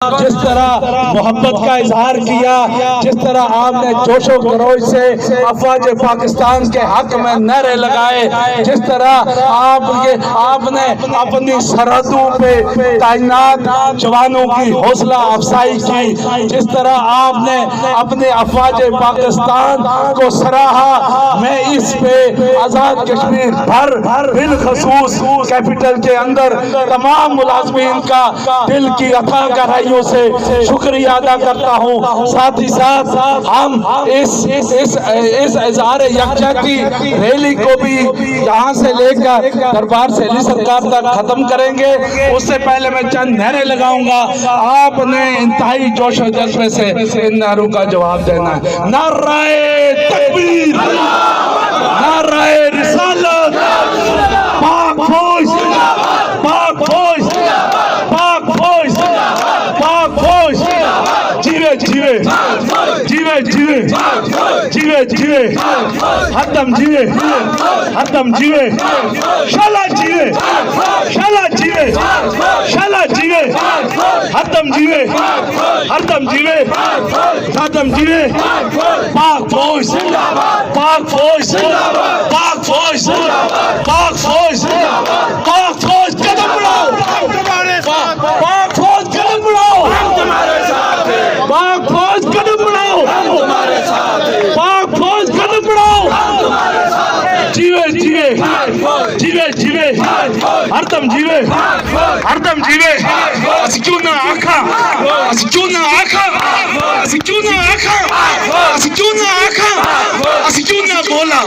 जिस तरह मोहब्बत का इजहार किया, जिस तरह आपने जोशो खरोश से अफवाज पाकिस्तान के हक में नारे लगाए, जिस तरह आपने अपनी सरहदों पे तैनात जवानों की हौसला अफजाई की, जिस तरह आपने अपने अफवाज पाकिस्तान को सराहा। मैं इस पे आजाद कश्मीर भर बिलखसूस कैपिटल के अंदर तमाम मुलाजमीन का दिल की अथाह गहराइयों से शुक्रिया अदा करता हूँ। साथ ही साथ हम इस इज़हार यकजा की रैली को भी यहाँ से लेकर दरबार सैली सरकार तक खत्म करेंगे। उससे पहले मैं चंद नारे लगाऊंगा, आपने इंतहाई जोश और जज्बे से इन नारों का जवाब देना है। नारे तकबीर, नारे रिसालत, पाक फौज, पाक फौज, पाक फौज, पाक फौज, जीवे जीवे जीवे जीवे जीवे जीवे हरदम जीवे, हरदम जीवे, शाला जीवे, शाला जीवे, शाला जीवे, हरदम जीवे, हरदम जीवे, हरदम जीवे। पाक फौज, पाक फौज, पाक फौज, पाक फौज, पाक फौज, कदम बढ़ाओ, पाक फौज कदम बढ़ाओ, पाक फौज कदम बढ़ाओ, पाक फौज कदम बढ़ाओ। जीवे जीवे जीवे जीवे हरदम जीवे, हरदम जीवे। ਅਸੀਂ ਕਿਉਂ ਨਾ ਆਖਾਂ, ਅਸੀਂ ਕਿਉਂ ਨਾ ਆਖਾਂ, ਅਸੀਂ ਕਿਉਂ ਨਾ ਆਖਾਂ, ਅਸੀਂ ਕਿਉਂ ਨਾ ਆਖਾਂ, ਅਸੀਂ ਕਿਉਂ ਨਾ ਬੋਲਾਂ,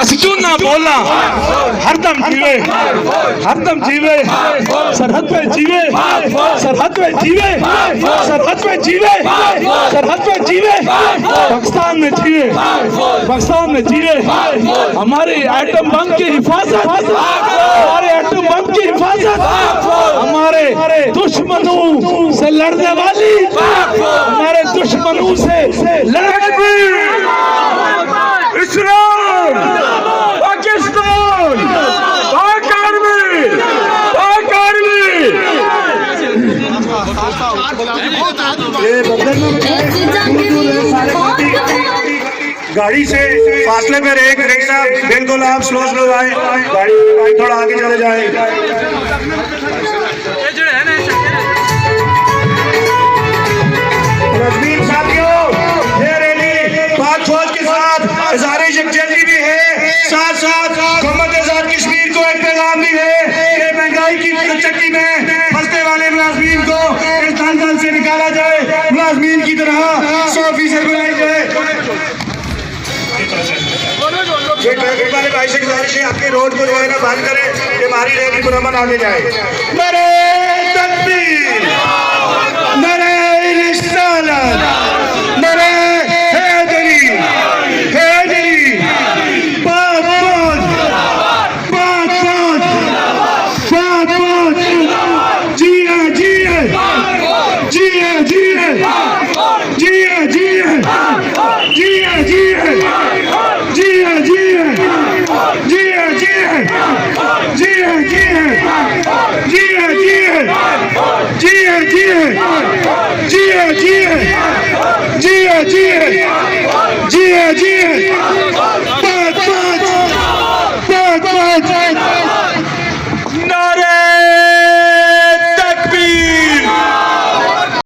ਅਸੀਂ ਕਿਉਂ ਨਾ ਬੋਲਾਂ। हरदम जीवे, हरदम जीवे, सरहद पे जीवे, सरहद पे जीवे, सरहद पे जीवे, सरहद पे जीवे, पाकिस्तान में जीवे, पाकिस्तान में जीवे। हमारे एटम बम की हिफाजत, हमारे एटम बम की हिफाजत, हमारे दुश्मनों से लड़ने वाली, हमारे दुश्मनों से लड़ने वाली इस्लाम, पाकिस्तान, पाक आर्मी, पाक आर्मी। गाड़ी से फासले में रहे रिक्शा बिल्कुल आप स्लो स्लो आए, गाड़ी थोड़ा आगे चले जाए। साथियों, ये रैली पाक फौज के साथ इज़हार यकजहती भी है, साथ साथ हुकूमत आजाद कश्मीर को एक पैगाम भी है कि महंगाई की चक्की में फंसने वाले मुलाजमीन को इस दलदल से निकाला जाए, मुलाजमीन की तरह 100% बनाई जाए। ट्रैफिक वाले भाई से गुजारिश है, आपके रोड को जो है ना बंद करें कि हमारी रैली मुनम्मन आगे जाए। नारे तकबीर, नारे रिसालत, नारे हैदरी, हैदरी, पाक फौज, पाक फौज, पाक फौज, जिए जिए, जिए जिए, जिए जिए, जिए जिए, जिए जिए, जिए जिए, जिए जिए, जिए जिए, जिए जिए, जिए जिए, जिए जिए, जिए जिए।